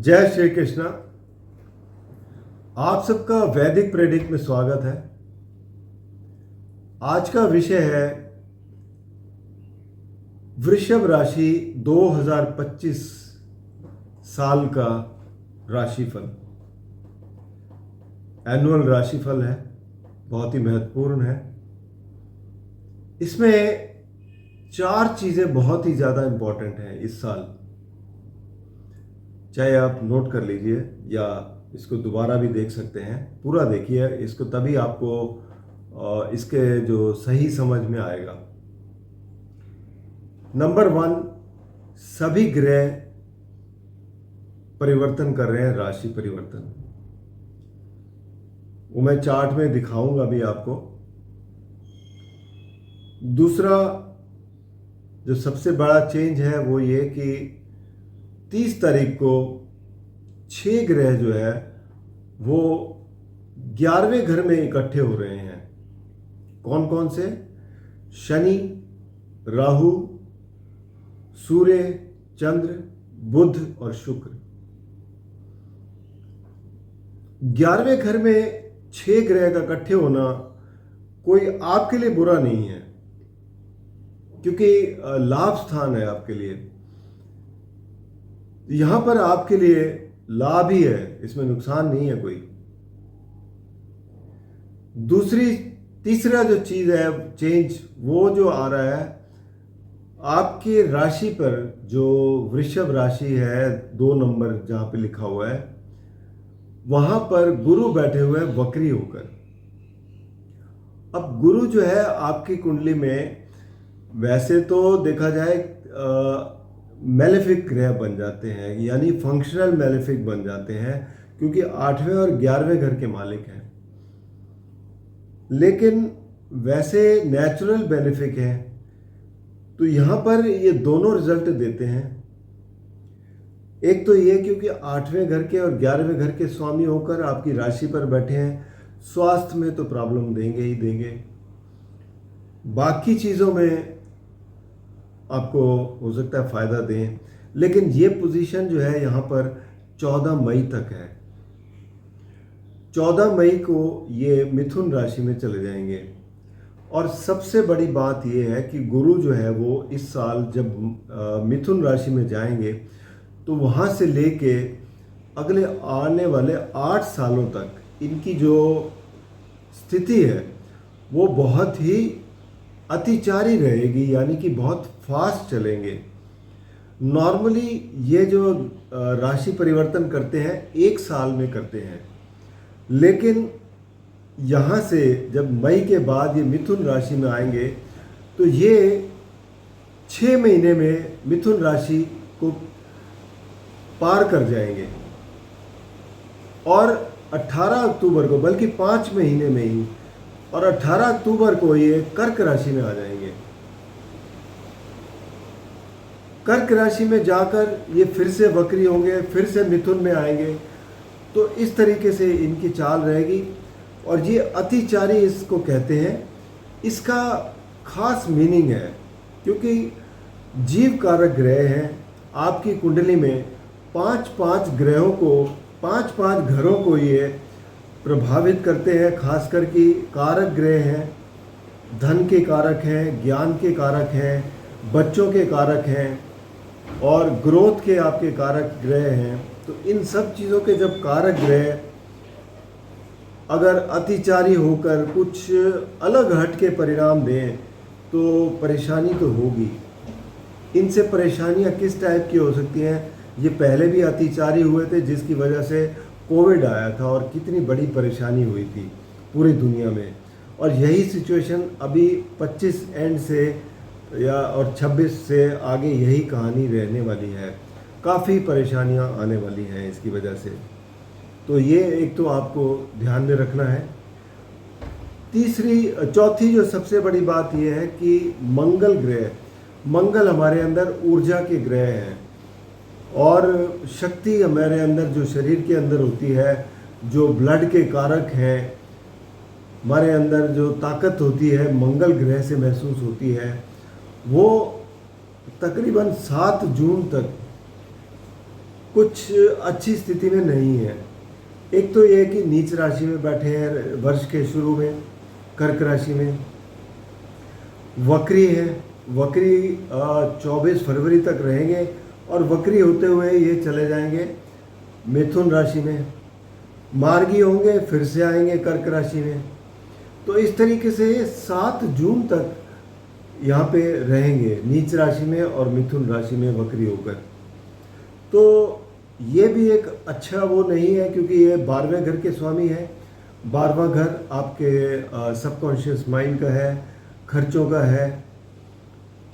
जय श्री कृष्णा। आप सबका वैदिक प्रेडिक्ट में स्वागत है। आज का विषय है वृषभ राशि 2025 साल का राशिफल। एनुअल राशिफल है, बहुत ही महत्वपूर्ण है। इसमें 4 चीजें बहुत ही ज्यादा इंपॉर्टेंट हैं इस साल। चाहे आप नोट कर लीजिए या इसको दोबारा भी देख सकते हैं। पूरा देखिए इसको, तभी आपको इसके जो सही समझ में आएगा। नंबर 1, सभी ग्रह परिवर्तन कर रहे हैं, राशि परिवर्तन। वो मैं चार्ट में दिखाऊंगा भी आपको। दूसरा जो सबसे बड़ा चेंज है वो ये कि 30 तारीख को 6 ग्रह जो है वो 11वें घर में इकट्ठे हो रहे हैं। कौन कौन से? शनि, राहु, सूर्य, चंद्र, बुध और शुक्र। 11वें घर में 6 ग्रह का इकट्ठे होना कोई आपके लिए बुरा नहीं है, क्योंकि लाभ स्थान है आपके लिए। यहां पर आपके लिए लाभ ही है, इसमें नुकसान नहीं है कोई। तीसरा जो चीज है चेंज, वो जो आ रहा है आपकी राशि पर, जो वृषभ राशि है 2 नंबर जहां पे लिखा हुआ है, वहां पर गुरु बैठे हुए हैं वक्री होकर। अब गुरु जो है आपकी कुंडली में, वैसे तो देखा जाए मैलेफिक ग्रह बन जाते हैं, यानी फंक्शनल मैलेफिक बन जाते हैं, क्योंकि 8वें और 11वें घर के मालिक हैं। लेकिन वैसे नेचुरल बेनिफिक है, तो यहां पर ये दोनों रिजल्ट देते हैं। एक तो ये क्योंकि 8वें घर के और 11वें घर के स्वामी होकर आपकी राशि पर बैठे हैं, स्वास्थ्य में तो प्रॉब्लम देंगे ही देंगे। बाकी चीजों में आपको हो सकता है फायदा दें, लेकिन ये पोजीशन जो है यहां पर 14 मई तक है। 14 मई को ये मिथुन राशि में चले जाएंगे। और सबसे बड़ी बात ये है कि गुरु जो है वो इस साल जब मिथुन राशि में जाएंगे, तो वहां से लेके अगले आने वाले 8 सालों तक इनकी जो स्थिति है वो बहुत ही अतिचारी रहेगी, यानी कि बहुत फास्ट चलेंगे। नॉर्मली ये जो राशि परिवर्तन करते हैं 1 साल में करते हैं, लेकिन यहाँ से जब मई के बाद ये मिथुन राशि में आएंगे तो ये 6 महीने में मिथुन राशि को पार कर जाएंगे। और 18 अक्टूबर को, बल्कि 5 महीने में ही, और 18 अक्टूबर को ये कर्क राशि में आ जाएंगे। कर्क राशि में जाकर ये फिर से वक्री होंगे, फिर से मिथुन में आएंगे। तो इस तरीके से इनकी चाल रहेगी। और ये अतिचारी इसको कहते हैं। इसका खास मीनिंग है, क्योंकि जीव कारक ग्रह हैं आपकी कुंडली में। 5-5 ग्रहों को, 5-5 घरों को ये प्रभावित करते हैं। खासकर कि कारक ग्रह हैं, धन के कारक हैं, ज्ञान के कारक हैं, बच्चों के कारक हैं और ग्रोथ के आपके कारक ग्रह हैं। तो इन सब चीज़ों के जब कारक ग्रह अगर अतिचारी होकर कुछ अलग हट के परिणाम दें तो परेशानी तो होगी। इनसे परेशानियां किस टाइप की हो सकती हैं? ये पहले भी अतिचारी हुए थे, जिसकी वजह से कोविड आया था और कितनी बड़ी परेशानी हुई थी पूरी दुनिया में। और यही सिचुएशन अभी 25 एंड से और 26 से आगे यही कहानी रहने वाली है। काफ़ी परेशानियां आने वाली हैं इसकी वजह से। तो ये एक तो आपको ध्यान में रखना है। चौथी जो सबसे बड़ी बात ये है कि मंगल ग्रह, मंगल हमारे अंदर ऊर्जा के ग्रह हैं और शक्ति हमारे अंदर, जो शरीर के अंदर होती है, जो ब्लड के कारक हैं, हमारे अंदर जो ताकत होती है मंगल ग्रह से महसूस होती है। वो तकरीबन 7 जून तक कुछ अच्छी स्थिति में नहीं है। एक तो ये है कि नीच राशि में बैठे हैं वर्ष के शुरू में, कर्क राशि में वक्री है। वक्री 24 फरवरी तक रहेंगे और वक्री होते हुए ये चले जाएंगे मिथुन राशि में। मार्गी होंगे, फिर से आएंगे कर्क राशि में। तो इस तरीके से 7 जून तक यहाँ पे रहेंगे नीच राशि में और मिथुन राशि में वक्री होकर। तो ये भी एक अच्छा वो नहीं है, क्योंकि ये 12वें घर के स्वामी है। 12वां घर आपके सबकॉन्शियस माइंड का है, खर्चों का है,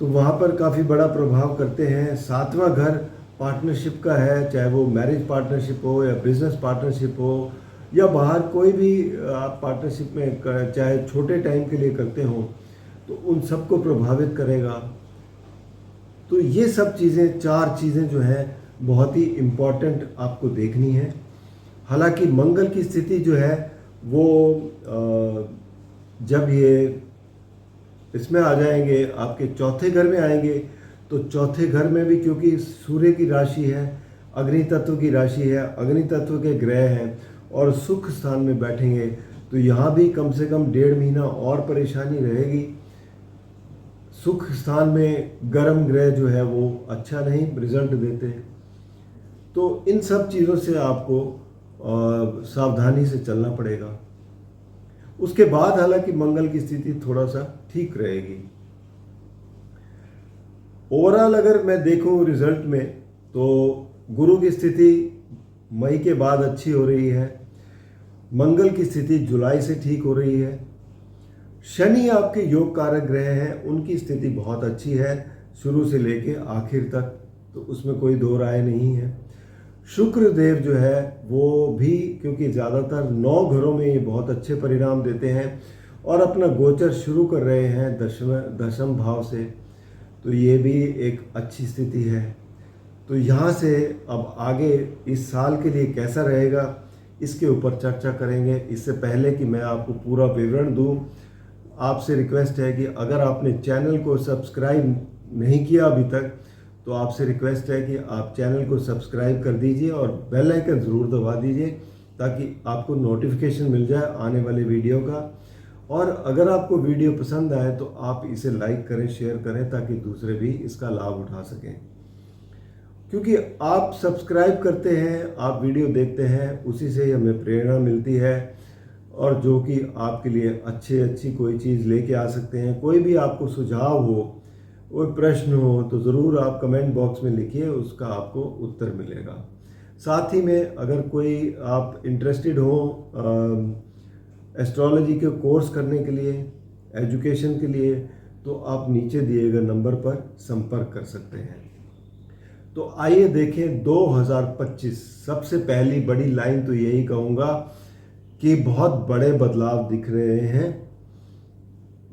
तो वहाँ पर काफ़ी बड़ा प्रभाव करते हैं। 7वां घर पार्टनरशिप का है, चाहे वो मैरिज पार्टनरशिप हो या बिजनेस पार्टनरशिप हो या बाहर कोई भी आप पार्टनरशिप में चाहे छोटे टाइम के लिए करते हो, तो उन सबको प्रभावित करेगा। तो ये सब चीज़ें, 4 चीज़ें जो है बहुत ही इम्पॉर्टेंट आपको देखनी है। हालांकि मंगल की स्थिति जो है वो जब ये इसमें आ जाएंगे, आपके चौथे घर में आएंगे, तो चौथे घर में भी क्योंकि सूर्य की राशि है, अग्नि तत्व की राशि है, अग्नि तत्व के ग्रह हैं और सुख स्थान में बैठेंगे, तो यहाँ भी कम से कम 1.5 महीना और परेशानी रहेगी। सुख स्थान में गर्म ग्रह जो है वो अच्छा नहीं रिजल्ट देते। तो इन सब चीज़ों से आपको सावधानी से चलना पड़ेगा। उसके बाद हालांकि मंगल की स्थिति थोड़ा सा ठीक रहेगी। ओवरऑल अगर मैं देखूं रिजल्ट में, तो गुरु की स्थिति मई के बाद अच्छी हो रही है। मंगल की स्थिति जुलाई से ठीक हो रही है। शनि आपके योग कारक ग्रह हैं, उनकी स्थिति बहुत अच्छी है शुरू से लेके आखिर तक, तो उसमें कोई दो राय नहीं है। शुक्र देव जो है वो भी, क्योंकि ज़्यादातर 9 घरों में ये बहुत अच्छे परिणाम देते हैं और अपना गोचर शुरू कर रहे हैं दशम भाव से, तो ये भी एक अच्छी स्थिति है। तो यहाँ से अब आगे इस साल के लिए कैसा रहेगा इसके ऊपर चर्चा करेंगे। इससे पहले कि मैं आपको पूरा विवरण दूं, आपसे रिक्वेस्ट है कि अगर आपने चैनल को सब्सक्राइब नहीं किया अभी तक, तो आपसे रिक्वेस्ट है कि आप चैनल को सब्सक्राइब कर दीजिए और बेल आइकन ज़रूर दबा दीजिए, ताकि आपको नोटिफिकेशन मिल जाए आने वाले वीडियो का। और अगर आपको वीडियो पसंद आए तो आप इसे लाइक करें, शेयर करें, ताकि दूसरे भी इसका लाभ उठा सकें। क्योंकि आप सब्सक्राइब करते हैं, आप वीडियो देखते हैं, उसी से ही हमें प्रेरणा मिलती है और जो कि आपके लिए अच्छी कोई चीज़ लेके आ सकते हैं। कोई भी आपको सुझाव हो, कोई प्रश्न हो, तो ज़रूर आप कमेंट बॉक्स में लिखिए, उसका आपको उत्तर मिलेगा। साथ ही में अगर कोई आप इंटरेस्टेड हो एस्ट्रोलॉजी के कोर्स करने के लिए, एजुकेशन के लिए, तो आप नीचे दिए गए नंबर पर संपर्क कर सकते हैं। तो आइए देखें 2025। सबसे पहली बड़ी लाइन तो यही कहूँगा कि बहुत बड़े बदलाव दिख रहे हैं।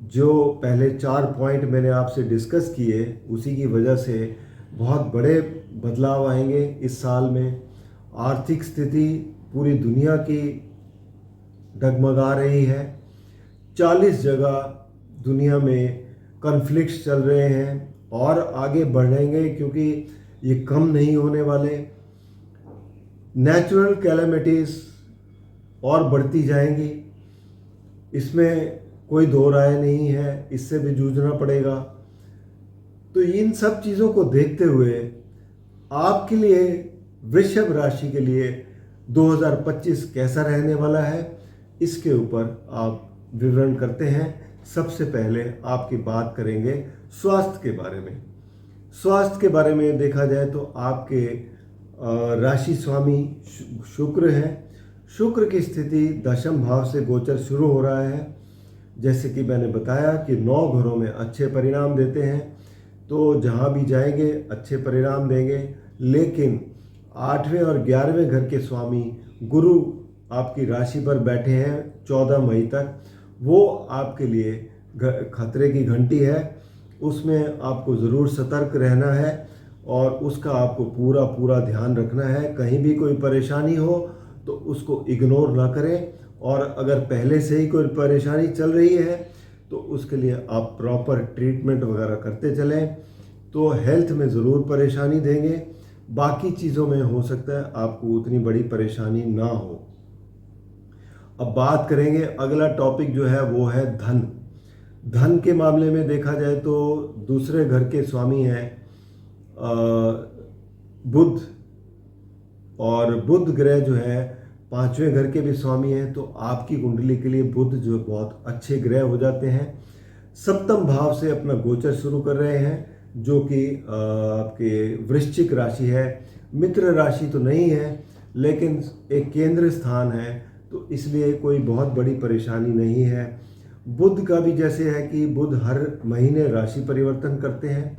जो पहले 4 पॉइंट मैंने आपसे डिस्कस किए, उसी की वजह से बहुत बड़े बदलाव आएंगे इस साल में। आर्थिक स्थिति पूरी दुनिया की डगमगा रही है। 40 जगह दुनिया में कॉन्फ्लिक्ट्स चल रहे हैं और आगे बढ़ेंगे, क्योंकि ये कम नहीं होने वाले। नेचुरल कैलेमिटीज़ और बढ़ती जाएंगी, इसमें कोई दो राय नहीं है, इससे भी जूझना पड़ेगा। तो इन सब चीज़ों को देखते हुए आपके लिए, वृषभ राशि के लिए 2025 कैसा रहने वाला है, इसके ऊपर आप विवरण करते हैं। सबसे पहले आपकी बात करेंगे स्वास्थ्य के बारे में। स्वास्थ्य के बारे में देखा जाए तो आपके राशि स्वामी शुक्र हैं। शुक्र की स्थिति दशम भाव से गोचर शुरू हो रहा है। जैसे कि मैंने बताया कि 9 घरों में अच्छे परिणाम देते हैं, तो जहाँ भी जाएंगे अच्छे परिणाम देंगे। लेकिन 8वें और 11वें घर के स्वामी गुरु आपकी राशि पर बैठे हैं 14 मई तक। वो आपके लिए खतरे की घंटी है, उसमें आपको ज़रूर सतर्क रहना है और उसका आपको पूरा ध्यान रखना है। कहीं भी कोई परेशानी हो तो उसको इग्नोर ना करें, और अगर पहले से ही कोई परेशानी चल रही है तो उसके लिए आप प्रॉपर ट्रीटमेंट वगैरह करते चलें। तो हेल्थ में ज़रूर परेशानी देंगे, बाकी चीज़ों में हो सकता है आपको उतनी बड़ी परेशानी ना हो। अब बात करेंगे, अगला टॉपिक जो है वो है धन। धन के मामले में देखा जाए तो दूसरे घर के स्वामी हैं बुध, और बुध ग्रह जो है पांचवें घर के भी स्वामी हैं, तो आपकी कुंडली के लिए बुध जो बहुत अच्छे ग्रह हो जाते हैं। सप्तम भाव से अपना गोचर शुरू कर रहे हैं, जो कि आपके वृश्चिक राशि है। मित्र राशि तो नहीं है, लेकिन एक केंद्र स्थान है, तो इसलिए कोई बहुत बड़ी परेशानी नहीं है। बुध का भी जैसे है कि बुध हर महीने राशि परिवर्तन करते हैं।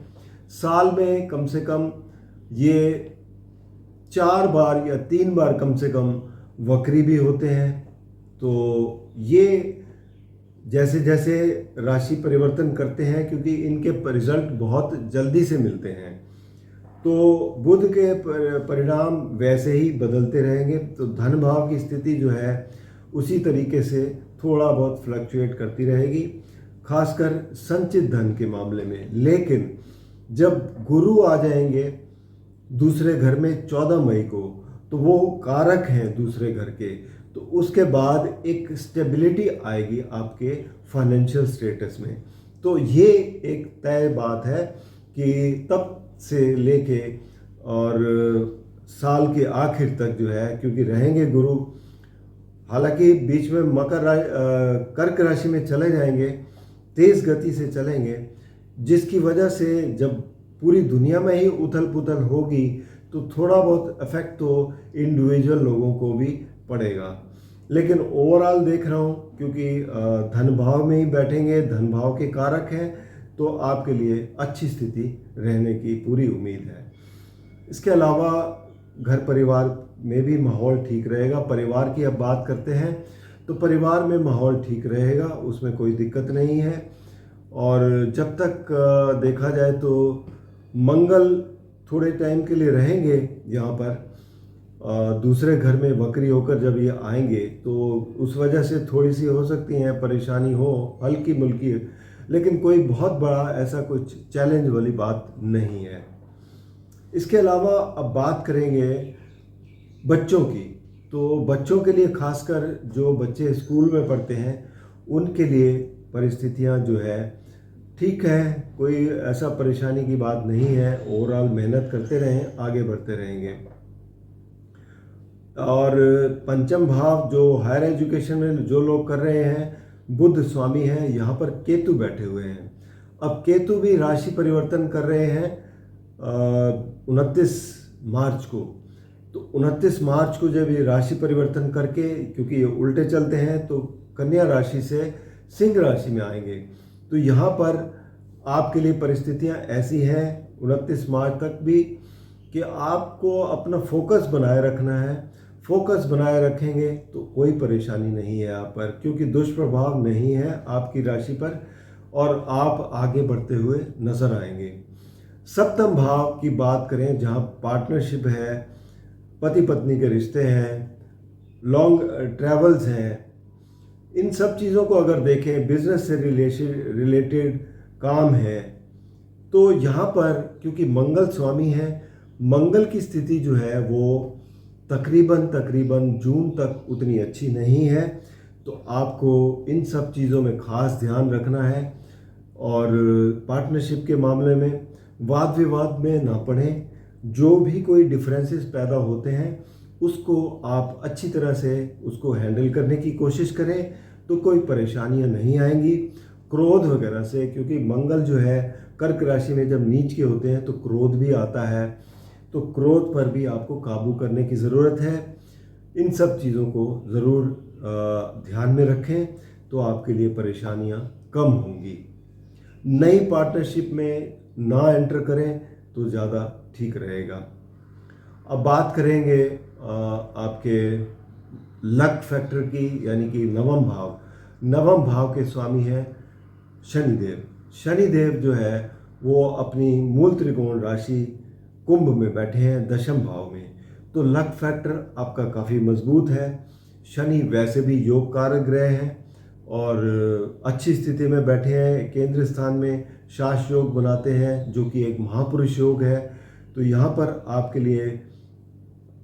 साल में कम से कम ये 4 बार या 3 बार कम से कम वक्री भी होते हैं। तो ये जैसे जैसे राशि परिवर्तन करते हैं, क्योंकि इनके रिजल्ट बहुत जल्दी से मिलते हैं, तो बुध के परिणाम वैसे ही बदलते रहेंगे। तो धन भाव की स्थिति जो है उसी तरीके से थोड़ा बहुत फ्लक्चुएट करती रहेगी, खासकर संचित धन के मामले में। लेकिन जब गुरु आ जाएंगे दूसरे घर में 14 मई को, तो वो कारक हैं दूसरे घर के, तो उसके बाद एक स्टेबिलिटी आएगी आपके फाइनेंशियल स्टेटस में। तो ये एक तय बात है कि तब से लेके और साल के आखिर तक जो है, क्योंकि रहेंगे गुरु, हालांकि बीच में कर्क राशि में चले जाएंगे, तेज गति से चलेंगे, जिसकी वजह से जब पूरी दुनिया में ही उथल पुथल होगी तो थोड़ा बहुत इफेक्ट तो इंडिविजुअल लोगों को भी पड़ेगा। लेकिन ओवरऑल देख रहा हूँ, क्योंकि धन भाव में ही बैठेंगे, धन भाव के कारक हैं, तो आपके लिए अच्छी स्थिति रहने की पूरी उम्मीद है। इसके अलावा घर परिवार में भी माहौल ठीक रहेगा। परिवार की अब बात करते हैं, तो परिवार में माहौल ठीक रहेगा, उसमें कोई दिक्कत नहीं है। और जब तक देखा जाए तो मंगल थोड़े टाइम के लिए रहेंगे यहाँ पर, दूसरे घर में वक्री होकर जब ये आएंगे, तो उस वजह से थोड़ी सी हो सकती है परेशानी हो, हल्की मुल्की, लेकिन कोई बहुत बड़ा ऐसा कुछ चैलेंज वाली बात नहीं है। इसके अलावा अब बात करेंगे बच्चों की। तो बच्चों के लिए, खासकर जो बच्चे स्कूल में पढ़ते हैं, उनके लिए परिस्थितियां जो है ठीक है, कोई ऐसा परेशानी की बात नहीं है। ओवरऑल मेहनत करते रहें, आगे बढ़ते रहेंगे। और पंचम भाव जो हायर एजुकेशन में जो लोग कर रहे हैं, बुध स्वामी हैं, यहाँ पर केतु बैठे हुए हैं। अब केतु भी राशि परिवर्तन कर रहे हैं 29 मार्च को। तो 29 मार्च को जब ये राशि परिवर्तन करके, क्योंकि ये उल्टे चलते हैं, तो कन्या राशि से सिंह राशि में आएंगे। तो यहाँ पर आपके लिए परिस्थितियाँ ऐसी हैं 29 मार्च तक भी, कि आपको अपना फोकस बनाए रखना है। फोकस बनाए रखेंगे तो कोई परेशानी नहीं है आप पर, क्योंकि दुष्प्रभाव नहीं है आपकी राशि पर, और आप आगे बढ़ते हुए नजर आएंगे। सप्तम भाव की बात करें, जहाँ पार्टनरशिप है, पति पत्नी के रिश्ते हैं, लॉन्ग ट्रैवल्स हैं, इन सब चीज़ों को अगर देखें, बिजनेस से रिलेटेड काम है, तो यहाँ पर क्योंकि मंगल स्वामी है, मंगल की स्थिति जो है वो तकरीबन जून तक उतनी अच्छी नहीं है। तो आपको इन सब चीज़ों में खास ध्यान रखना है। और पार्टनरशिप के मामले में वाद विवाद में ना पड़ें। जो भी कोई डिफरेंसेस पैदा होते हैं, उसको आप अच्छी तरह से उसको हैंडल करने की कोशिश करें, तो कोई परेशानियां नहीं आएंगी। क्रोध वगैरह से, क्योंकि मंगल जो है कर्क राशि में जब नीच के होते हैं तो क्रोध भी आता है, तो क्रोध पर भी आपको काबू करने की ज़रूरत है। इन सब चीज़ों को ज़रूर ध्यान में रखें, तो आपके लिए परेशानियां कम होंगी। नई पार्टनरशिप में ना एंटर करें तो ज़्यादा ठीक रहेगा। अब बात करेंगे आपके लक फैक्टर की, यानी कि नवम भाव। नवम भाव के स्वामी हैं शनिदेव। शनिदेव जो है वो अपनी मूल त्रिकोण राशि कुंभ में बैठे हैं, दशम भाव में। तो लक फैक्टर आपका काफ़ी मजबूत है। शनि वैसे भी योग कारक ग्रह हैं और अच्छी स्थिति में बैठे हैं। केंद्र स्थान में शास योग बनाते हैं, जो कि एक महापुरुष योग है। तो यहाँ पर आपके लिए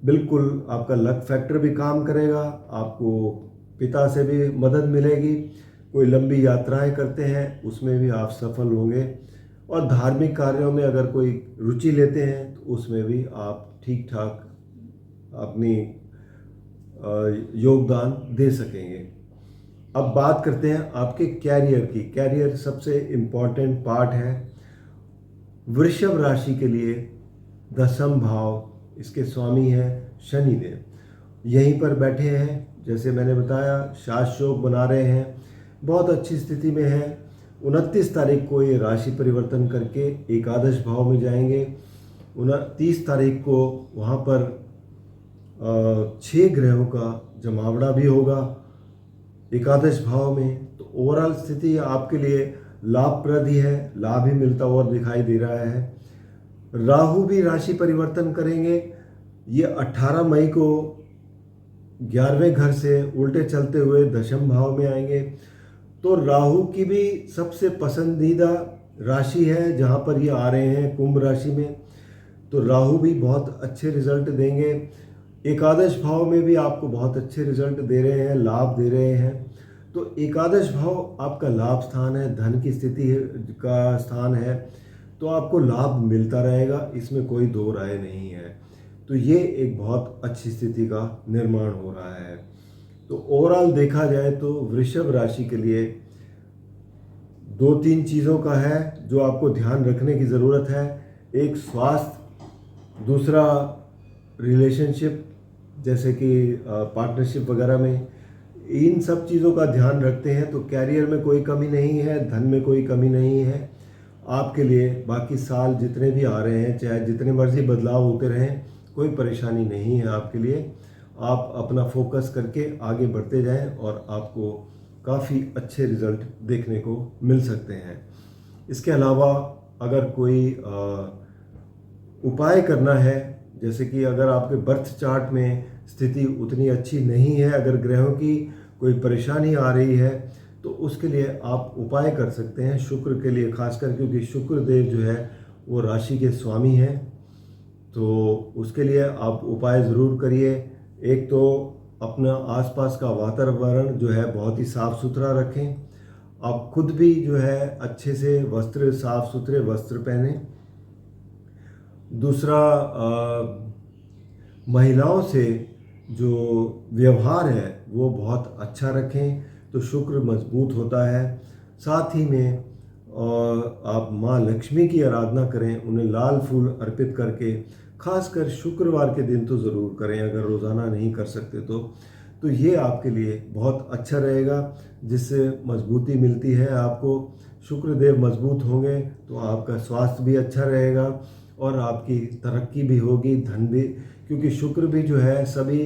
बिल्कुल आपका लक फैक्टर भी काम करेगा, आपको पिता से भी मदद मिलेगी, कोई लंबी यात्राएं करते हैं उसमें भी आप सफल होंगे, और धार्मिक कार्यों में अगर कोई रुचि लेते हैं तो उसमें भी आप ठीक ठाक अपनी योगदान दे सकेंगे। अब बात करते हैं आपके कैरियर की। कैरियर सबसे इम्पॉर्टेंट पार्ट है। वृषभ राशि के लिए दशम भाव, इसके स्वामी हैं शनिदेव, यहीं पर बैठे हैं। जैसे मैंने बताया, शास्त्र योग बना रहे हैं, बहुत अच्छी स्थिति में है। 29 तारीख को ये राशि परिवर्तन करके एकादश भाव में जाएंगे। 29 तारीख को वहाँ पर 6 ग्रहों का जमावड़ा भी होगा एकादश भाव में। तो ओवरऑल स्थिति आपके लिए लाभप्रद ही है, लाभ ही मिलता हुआ दिखाई दे रहा है। राहु भी राशि परिवर्तन करेंगे। ये 18 मई को 11वें घर से उल्टे चलते हुए दशम भाव में आएंगे। तो राहु की भी सबसे पसंदीदा राशि है जहाँ पर ये आ रहे हैं, कुंभ राशि में। तो राहु भी बहुत अच्छे रिजल्ट देंगे। एकादश भाव में भी आपको बहुत अच्छे रिजल्ट दे रहे हैं, लाभ दे रहे हैं। तो एकादश भाव आपका लाभ स्थान है, धन की स्थिति का स्थान है, तो आपको लाभ मिलता रहेगा, इसमें कोई दो राय नहीं है। तो ये एक बहुत अच्छी स्थिति का निर्माण हो रहा है। तो ओवरऑल देखा जाए तो वृषभ राशि के लिए 2-3 चीज़ों का है जो आपको ध्यान रखने की ज़रूरत है। एक स्वास्थ्य, दूसरा रिलेशनशिप जैसे कि पार्टनरशिप वगैरह में, इन सब चीज़ों का ध्यान रखते हैं तो कैरियर में कोई कमी नहीं है, धन में कोई कमी नहीं है आपके लिए। बाकी साल जितने भी आ रहे हैं, चाहे जितने मर्जी बदलाव होते रहें, कोई परेशानी नहीं है आपके लिए। आप अपना फोकस करके आगे बढ़ते जाएं और आपको काफ़ी अच्छे रिजल्ट देखने को मिल सकते हैं। इसके अलावा अगर कोई उपाय करना है, जैसे कि अगर आपके बर्थ चार्ट में स्थिति उतनी अच्छी नहीं है, अगर ग्रहों की कोई परेशानी आ रही है, तो उसके लिए आप उपाय कर सकते हैं शुक्र के लिए खासकर, क्योंकि शुक्र देव जो है वो राशि के स्वामी हैं। तो उसके लिए आप उपाय ज़रूर करिए। एक तो अपना आसपास का वातावरण जो है बहुत ही साफ़ सुथरा रखें। आप खुद भी जो है अच्छे से वस्त्र, साफ़ सुथरे वस्त्र पहनें। दूसरा, महिलाओं से जो व्यवहार है वो बहुत अच्छा रखें तो शुक्र मजबूत होता है। साथ ही में आप माँ लक्ष्मी की आराधना करें, उन्हें लाल फूल अर्पित करके, खासकर शुक्रवार के दिन तो ज़रूर करें, अगर रोज़ाना नहीं कर सकते तो ये आपके लिए बहुत अच्छा रहेगा, जिससे मजबूती मिलती है आपको। शुक्रदेव मजबूत होंगे तो आपका स्वास्थ्य भी अच्छा रहेगा और आपकी तरक्की भी होगी, धन भी, क्योंकि शुक्र भी जो है सभी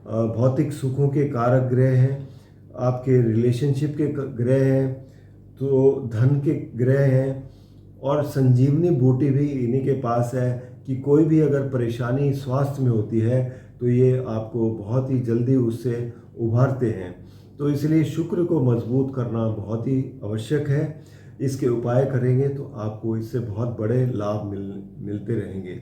भौतिक सुखों के कारक ग्रह हैं, आपके रिलेशनशिप के ग्रह हैं, तो धन के ग्रह हैं, और संजीवनी बूटी भी इन्हीं के पास है कि कोई भी अगर परेशानी स्वास्थ्य में होती है तो ये आपको बहुत ही जल्दी उससे उभारते हैं। तो इसलिए शुक्र को मजबूत करना बहुत ही आवश्यक है। इसके उपाय करेंगे तो आपको इससे बहुत बड़े लाभ मिलते रहेंगे।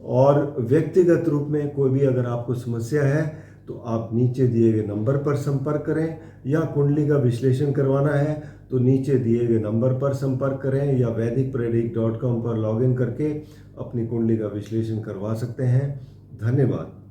और व्यक्तिगत रूप में कोई भी अगर आपको समस्या है तो आप नीचे दिए गए नंबर पर संपर्क करें, या कुंडली का विश्लेषण करवाना है तो नीचे दिए गए नंबर पर संपर्क करें, या वैदिकप्रेडिक.com पर लॉगिन करके अपनी कुंडली का विश्लेषण करवा सकते हैं। धन्यवाद।